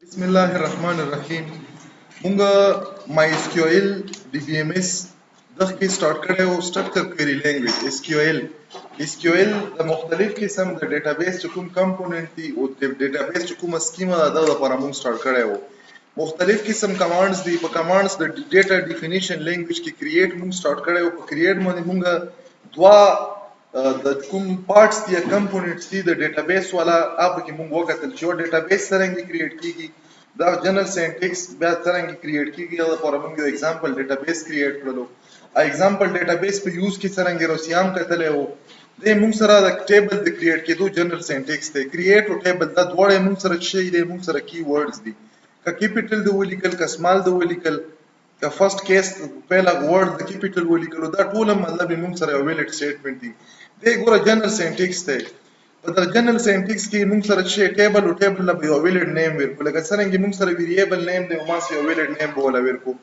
بسم الله الرحمن الرحیم مونږه MySQL DBMS دغه کې سٹارټ کړو سټرکچر کوئری لینګویج SQL د مختلف قسم د ډیټابیس چې کوم کمپوننت دي او د ډیټابیس چې کوم سکیما ده د لپاره مونږ سٹارټ کړو مختلف قسم کمانډز دي په کمانډز د ډیټا ډیفینیشن لینګویج کې کریټ مونږ سٹارټ کړو په کریټ باندې مونږه دوا د کوم پارټس دي کمپوننټس دي د ډیټابیس والا اپ کې مونږ وکتل چې ډیټابیس څنګه کریټ کیږي دا جنرال سینټیکس بیا څنګه کریټ کیږي دا لپاره مونږ یو ایگزامپل ډیټابیس کریټ کړلو ایگزامپل ډیټابیس په یوز کې څنګه روسیام کتلې وو د مونږ سره د ټیبل د کریټ کېدو جنرال سینټیکس ته کریټ او ټیبل دا دواړه مونږ سره شي دي مونږ سره کی ورډز دي کا کیپټل د ولیکل کا سمال د ولیکل کا فرست کیس پهلا ورډ د کیپټل ولیکل دا ټول مطلب مونږ سره ویلډ سټیټمنټ دي د ګوره جنرال سینټیکس ته په د جنرال سینټیکس کې موږ سره چې ټیبل او ټیبل له یو ویلډ نیم ورکو لکه څنګه موږ سره ویریبل نیم دی او ما سره ویلډ نیم بوله ورکو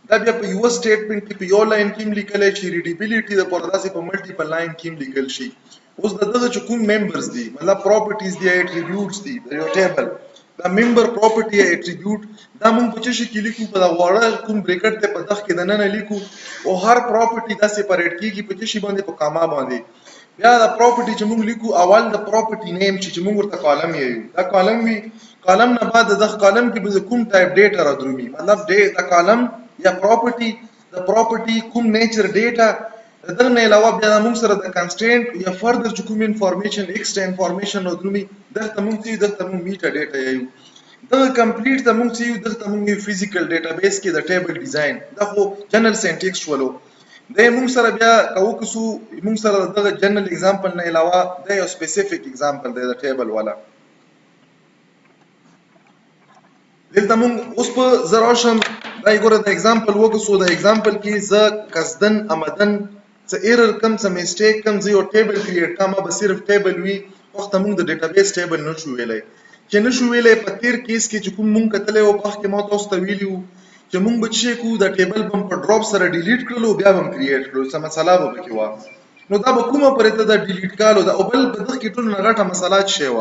دا بیا په یو سټیټمنټ کې په یو لاین کې لیکل شي ریډیبিলিټي د پرداسي په ملټیپل لاین کې لیکل شي اوس دغه چې کوم ممبرز دي مطلب پراپرټیز دي اټریبیوټس دي د یو ټیبل دا ممبر پراپرټي اټریبیوټ دا موږ په چې کې لیکو په دا وړه کوم بریکټ ته په دغه کې د نن لیکو او هر پراپرټي دا سپریټ کیږي په چې باندې په کاما باندې بیا دا پراپرټي چې موږ لیکو اول د پراپرټي نیم چې موږ ورته کالم یو دا کالم وی کالم نه بعد د کالم کې به کوم ټایپ ډیټا راځي مطلب دا کالم یا پراپرټي د پراپرټي کوم نیچر ډیټا دغه نه علاوه بیا موږ سره د کنسټرینټ یا فردر چې کوم انفارمیشن ایکسټرا انفارمیشن راځي دغه موږ میټا ډیټا یو دا کمپلیټ د موږ یو دغه موږ فزیکل ډیټابیس کې د ټیبل ډیزاین دا خو جنرال سینټیکس شولو د موږ سره بیا کوکسو موږ سره دغه جنرال اگزامپل نه علاوه د یو سپیسیفیک اگزامپل دی د ټیبل والا دلته موږ اوس په زراشم دا یو د اگزامپل وکسو د اگزامپل کې ز قصدن آمدن څه ایرر کم څه میسټیک کم زه یو ټیبل کریټ کوم به صرف ټیبل وی وخت موږ د ډیټابیس ټیبل نه شو ویلای چې نه شو ویلای په تیر کیس کې چې کوم موږ کتلې او په کې مو تاسو ته ویلیو چې موږ بچی کو د ټیبل بم په ډراپ سره ډیلیټ کړلو بیا بم کریټ کړلو څه مسله به کې و نو دا به کومه پرته د ډیلیټ کالو دا او بل په دغه کې ټول غټه مسله شي و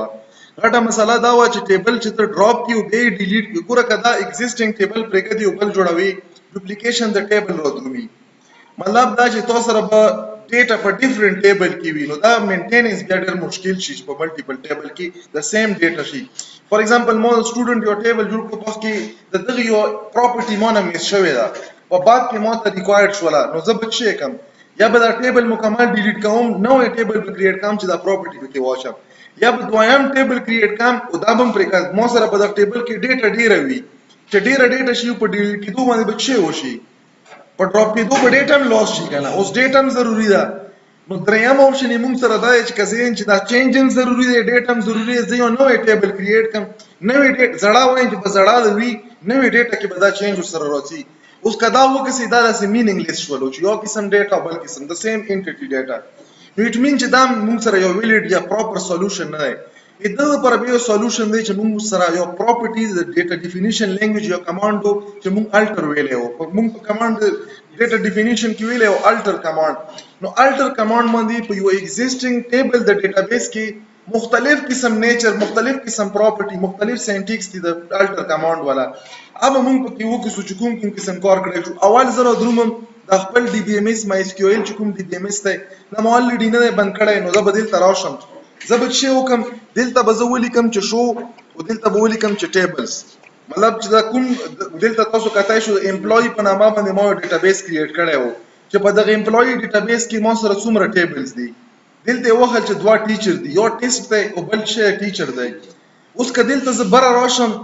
غټه مسله دا و چې ټیبل چې ته ډراپ کیو به ډیلیټ ګوره کدا ایگزیسټینګ ټیبل پرګه دی او بل جوړوي ډوپلیکیشن د ټیبل راځي مطلب دا چې تاسو سره به ډیټا په ډیفرنٹ ټیبل کې وي نو دا مینټیننس بیا ډېر مشکل شي په ملټیپل ټیبل کې د سیم ډیټا شي فار ایگزامپل مو سټوډنټ یو ټیبل جوړ کړو په کې د دغه یو پراپرټي مونږه مس شوې ده په بعد کې مو ته ریکوایرډ شولا نو زه به چی کوم یا به دا ټیبل مکمل ډیلیټ کوم نو ټیبل به کریټ کوم چې دا پراپرټي به کې واچم یا به دویم ټیبل کریټ کوم او دا به پرې مو سره په دا ټیبل کې ډیټا ډیره وي چې ډیره ډیټا شي په ډیلیټ کېدو باندې به چی وشي په ډراپ کېدو په ډیټا هم لاس شي کنه اوس ډیټا هم ضروری ده نو دریم آپشن موږ سره دا چې کزین چې دا چینجینګ ضروری دی ډیټا هم ضروری دی یو نوې ټیبل کریټ کوم نوې ډیټا زړه وایي چې په زړه وي نوې ډیټا کې به دا چینج سره راځي اوس کدا وکړي دا داسې مینینګلیس شولو چې یو قسم ډیټا بل قسم د سیم انټیټی ډیټا نو اټ مین چې دا موږ سره یو ویلیډ یا پراپر سولوشن نه دی دا پر به یو سولوشن دی چې موږ سره یو پراپرټیز د ډیټا ډیفینیشن لینګویج یو کمانډ چې موږ الټر ویلې او موږ په کمانډ ډیټا ډیفینیشن کې ویلې او الټر کمانډ نو الټر کمانډ باندې په یو ایگزیسټینګ ټیبل د ډیټابیس کې مختلف قسم نیچر مختلف قسم پراپرټي مختلف سینټیکس دي د الټر کمانډ والا اب موږ په کې وکړو چې کوم قسم کار کړی شو اول زره دروم د خپل ډي بي ام اس MySQL چې کوم ډي بي ام اس ته نو الریډي نه بند کړی نو زه بدل تراشم زه به شی وکم دلته به زه ولیکم چې شو او دلته به ولیکم چې ټیبلز مطلب چې دا کوم دلته تاسو کتای شو امپلوي په نامه باندې مو ډیټابیس کریټ کړی و چې په دغه امپلوي ډیټابیس کې مو سره څومره ټیبلز دي دلته وخت چې دوا ټیچر دي یو ټیسټ ته او بل شی ټیچر دی اوس کله دلته زه بره راشم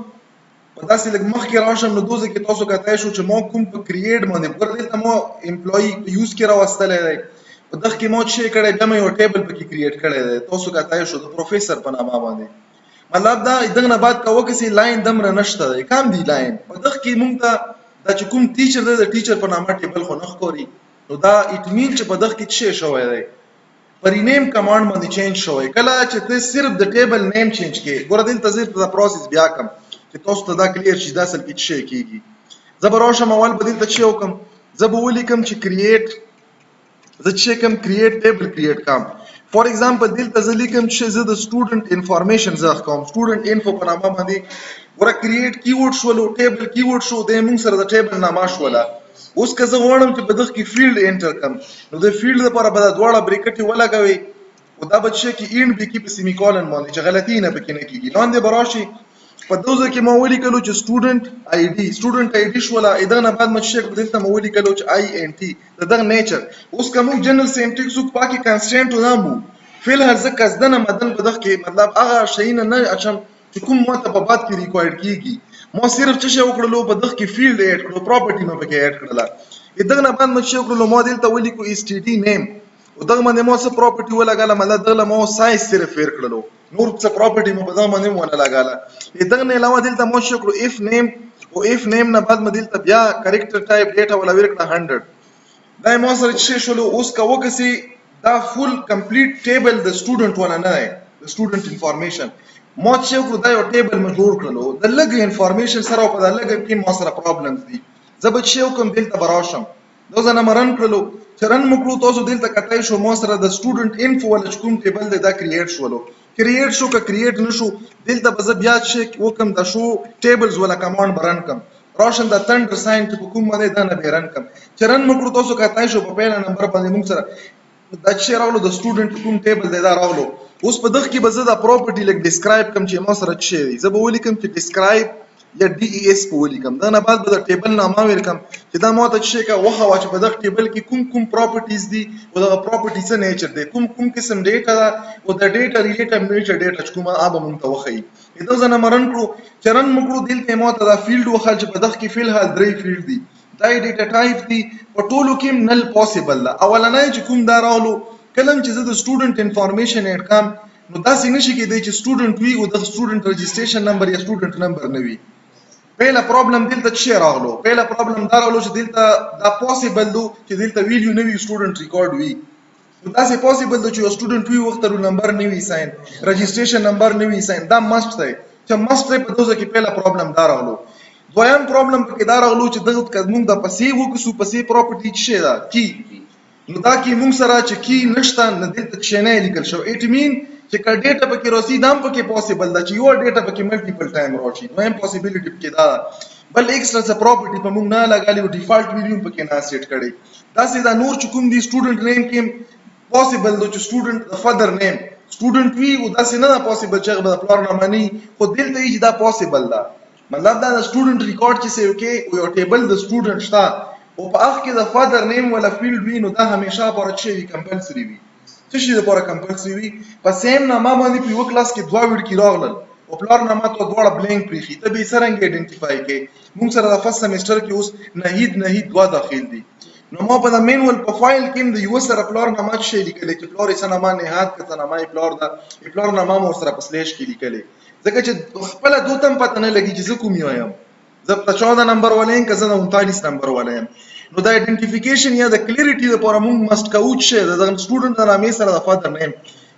په داسې لږ مخکې راشم نو دوزه کې تاسو کتای شو چې مو کوم په کریټ باندې پر دلته مو امپلوي یوز کې راوستلې دی په دغه کې مو چې کړه دمه یو ټیبل پکې کریټ کړی دی تاسو کتای شو د پروفیسور په نامه باندې مطلب دا دغه نه بعد کا وکسي لاین دمره نشته دی کام دی لاین په دغه کې مونږ ته دا چې کوم ټیچر دی د ټیچر په نامه ټیبل خو نه ښکاري نو دا اټ مین چې په دغه کې څه شوی دی پرینیم کمانډ باندې چینج شوی کله چې ته صرف د ټیبل نیم چینج کې ګوره دلته زه په پروسس بیا کوم چې تاسو ته دا کلیر شي دا اصل کې څه کیږي زه به راشم اول بدل ته څه وکم زه به ولیکم چې کریټ زه چې کوم کریټ ټیبل کریټ کوم فور ایگزامپل دلته زه لیکم چې زه د سټوډنټ انفارمیشن زه کوم سټوډنټ انفو په نامه باندې ورا کریټ کیورډ شولو ټیبل کیورډ شو د موږ سره د ټیبل نامه شوله اوس که زه غواړم چې په دغه کې فیلډ انټر کړم نو د فیلډ لپاره به دا دواړه بریکټې ولګوي او دا به چې کې اینډ به کې په سیمی کولن باندې چې غلطي نه پکې نه کیږي لاندې به راشي په دوزه کې ما ولیکلو چې سټوډنټ آی ډي شوله دغه نه بعد ما چې دلته ما ولیکلو چې آی ان ټي دغه نیچر اوس که موږ جنرال سینټیکس وک پاکي کانسټنټ ونامو فعل هر ځکه کسدنه مدن په دغه کې مطلب هغه شی نه اچم چې کوم ماته په بعد کې ریکوایرډ کیږي ما صرف څه وکړلو په دغه کې فیلډ اډ کړو پراپرټي مې پکې اډ کړله دغه نه بعد ما چې وکړلو ما دلته ولیکو اس ټي ډي نیم او دغه باندې ما څه پراپرټي ولګاله مطلب دغه ما سایز صرف فیر کړلو نور څه پراپرټي مې په دغه باندې ونه لګاله دغه نه علاوه دلته ما چې وکړو اف نیم او اف نیم نه بعد ما دلته بیا کریکټر ټایپ ډیټا ولا ورکړه 100 دا ما سره چې شولو اوس کا وکسي دا فول کمپلیټ ټیبل د سټوډنټ ونه نه د سټوډنټ انفارمیشن ما چې وکړو دا یو ټیبل مې جوړ کړلو د لږ انفارمیشن سره په دا لږ کې ما سره پرابلمز دي زه به چې وکم دلته براشم دا زنه مرن کړلو چې رن مکړو تاسو دلته کتای شو ما سره د سټوډنټ انفو ولا کوم ټیبل دا کریټ شولو کریټ شو که کریټ نشو دلته به زه بیا چې وکم د شو ټیبلز ولا کمانډ برن کم روشن د تندر ساين چې په کوم باندې دا نه بیرن کم چې رن مکړو تاسو کتای شو په پیل نمبر باندې موږ سره دا چې راغلو د سټوډنټ کوم ټیبل دی دا راغلو اوس په دغه کې به زه دا پراپرټي لک ډیسکرایب کوم چې ما سره چې زه به ولیکم چې ډیسکرایب یا ډي ای اس په ولیکم دا نه بعد به د ټیبل نامه ولیکم چې دا ماته چې کا وخه وا چې په دغه ټیبل کې کوم پراپرټیز دي او دا پراپرټیز څه نیچر دي کوم قسم ډیټا دا او د ډیټا ریلیټډ نیچر ډیټا کومه آبه مونږ ته وخی دا زنه مرن کړو چرن مکړو دلته ماته دا فیلډ وخل چې په دغه کې فیل حال درې فیلډ دي دا ډیټا ټایپ دي په ټولو کې نل پوسیبل ده اولنۍ چې کوم دا راولو کلم چې زه د سټوډنټ انفارمیشن اډ کم نو دا څنګه نشي کېدای چې سټوډنټ وي او د سټوډنټ رجسټریشن نمبر یا سټوډنټ نمبر نه وي پهلا پرابلم دلته چې راغلو پهلا پرابلم دا راغلو چې دلته دا پوسیبل دو چې دلته ویلیو نه وي سټوډنټ ریکارډ وي دا سه پوسیبل دو چې یو سټوډنټ وي وخت رول نمبر نه وي ساين رجسټریشن نمبر نه وي ساين دا مست دی چې مست دی په دوزه کې پهلا پرابلم دا راغلو دویم پرابلم پکې دا راغلو چې دغه موږ د پسې وکړو پسې پراپرټي چې دا کی نو دا کې موږ سره چې کی نشته نه دلته چې نه لیکل شو اټ مین چې کله ډیټا پکې راسي دا پکې پوسیبل ده چې یو ډیټا پکې ملټیپل ټایم راشي نو هم پوسیبিলিټی پکې دا بل ایکسترا څه پراپرټي په موږ نه لګالي ډیفالت ویلیو پکې نه سیټ کړي دا سیدا نور چې کوم دی سټوډنټ نیم کې پوسیبل ده چې سټوډنټ د فادر نیم سټوډنټ وی او دا څه نه پوسیبل چې د پلار نام نه خو دلته یې دا پوسیبل ده مطلب دا د سټوډنټ ریکارډ چې سیو کې او یو ټیبل د سټوډنټ شته او په اخر کې د فادر نیم ولا فیلډ وی نو دا همیشه پر چي کمپلسری وي څه شي لپاره کمپلسری وي په سیم نامه باندې په یو کلاس کې دوه وړ کې راغلل او پلار نامه ته دواړه بلینک پریخي ته به څنګه آیډنټیفای کې موږ سره د فرست سمستر کې اوس نهید دوه داخل دي نو ما په د مینوال پروفایل کې د یو سره پلار نامه شي لیکل چې پلار یې نامه نهاد کته نامه پلار دا پلار نامه مو سره په سلیش کې لیکل ځکه چې خپل دوتم پته نه لګي چې زه کوم یم زه په 14 نمبر ولیم که زه 39 نمبر ولیم نو د آیډنټیفیکیشن یا د کلیریټي لپاره موږ مست کوچ شه د سټوډنټ د نامې سره د فادر نیم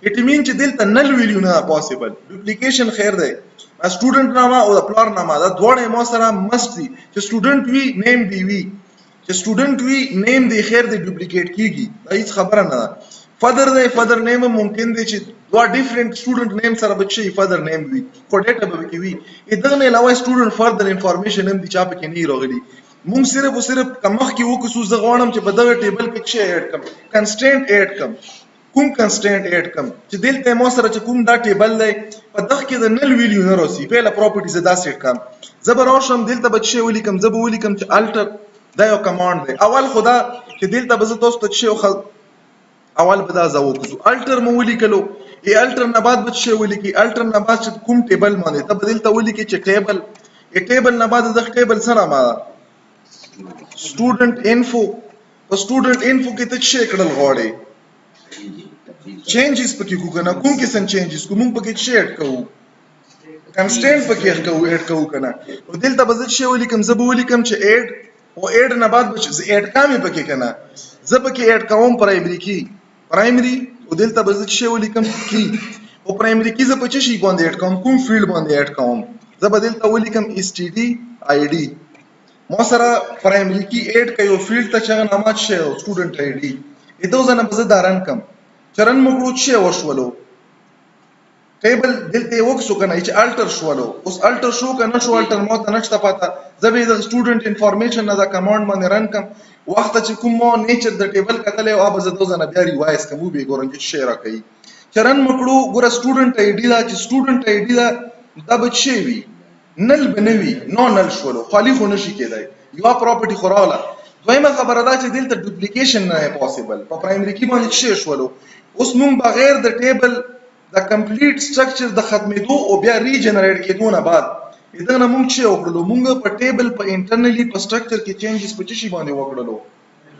اټ مین چې دلته نل ویلیو نه پوسیبل ډوپلیکیشن خیر دی سټوډنټ نامه او د پلار نامه دا دواړه مو سره مست دي چې سټوډنټ وی نیم بي وی چې سټوډنټ وی نیم دی خیر دی ډوپلیکیټ کیږي دا هیڅ خبره نه ده فادر دی فادر نیم ممکن دی چې دوه ډیفرنٹ سټوډنټ نیم سره بچي فادر نیم وي خو ډیټا به کې وي دغه نه علاوه سټوډنټ فردر انفارمیشن هم دي چا پکې نه راغلي مونږ صرف او صرف کمخ کې وکړو زه غواړم چې په دغه ټیبل کې څه اډ کم کنسټنټ اډ کم کوم کنسټنټ اډ کم چې دلته مو سره چې کوم دا ټیبل دی په دغه کې د نل ویلیو نه راسي په لا پراپرټیز دا سیټ کم زبر اوشم دلته بچي ولیکم زب ولیکم چې الټر دا یو کمانډ دی اول خدا چې دلته به تاسو ته شی اول به دا زو کوو الټر مو ولیکلو ای الټر نه بعد بچي ولیکي الټر نه بعد چې کوم ټیبل باندې ته بدلته ولیکي چې ټیبل ای ټیبل نه بعد د ټیبل سره ما student info په student info کې ته څه کړل غواړي چینجز پکې کو کنه کوم قسم چینجز کوم پکې څه اډ کوو کنسټنټ پکې اډ کوو کنه او دلته به څه ولیکم زه به ولیکم چې اډ او اډ نه بعد به اډ کامې پکې کنه زه پکې اډ کوم پرایمری کی پرایمری او دلته به څه ولیکم کی او پرایمری کی زه په څه شي باندې اډ کوم کوم فیلډ باندې اډ کوم زه به دلته ولیکم اس ټی ډی آی ډی ما سره پرایمری کی اډ کوي فیلډ ته چې نامه شي سټوډنټ آی ډی اته ځنه به زه دارن کم چرن موږ څه وشولو ټیبل دلته وکسو کنه چې الټر شولو اوس الټر شو کنه شو الټر مو ته نشته پاته زبې د سټوډنټ انفارمیشن نه دا کمانډ باندې رن کم وخت چې کوم مو نیچر د ټیبل کتل او ابز دوزنه بیا ریوایز کوم به ګورم چې شیر کوي چرن مکړو ګوره سټوډنټ آی ډی دا چې سټوډنټ آی ډی دا به شي وي نل بنوي نو نل شولو خالی خو نشي کېدای یو پراپرټي خوراله دویمه خبره دا چې دلته ډوپلیکیشن نه پوسیبل په پرایمری کې باندې شي شولو اوس موږ بغیر د ټیبل د کمپلیټ سټرکچر د ختمېدو او بیا ریجنریټ کېدو نه بعد دا نه موږ چې وکړلو موږ په ټیبل په انټرنلی په سټرکچر کې چینجز په چی باندې وکړلو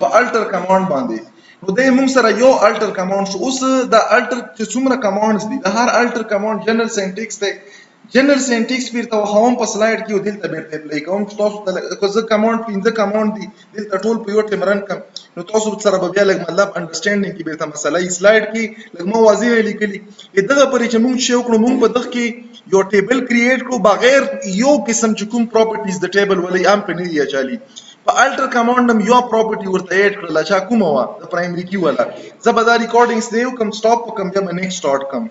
په الټر کمانډ باندې نو د موږ سره یو الټر کمانډ شو اوس د الټر چې څومره کمانډز دي د هر الټر کمانډ جنرال سینټیکس ته جنرال سینټیکس پیرته هم په سلاید کې دلته بیرته پلی کوم چې تاسو ته کوزه کمانډ پینځه کمانډ دي دلته ټول په یو ټیم رن کم نو تاسو سره به بیا لږ مطلب انډرستانډینګ کې بیرته مسله سلاید کې لږ مو واضح لیکلي دغه پرې چې موږ شو کړو موږ په دغه کې یو ټیبل کریټ کړو بغیر یو قسم چې کوم پراپرټیز د ټیبل ولې ام په نه چالي په الټر کمانډ نم یو پراپرټي ورته اډ کړل چې کومه وا د پرایمری کی ولا زبردار ریکارډینګز دیو کم سټاپ کم بیا نیکسټ سٹارټ کم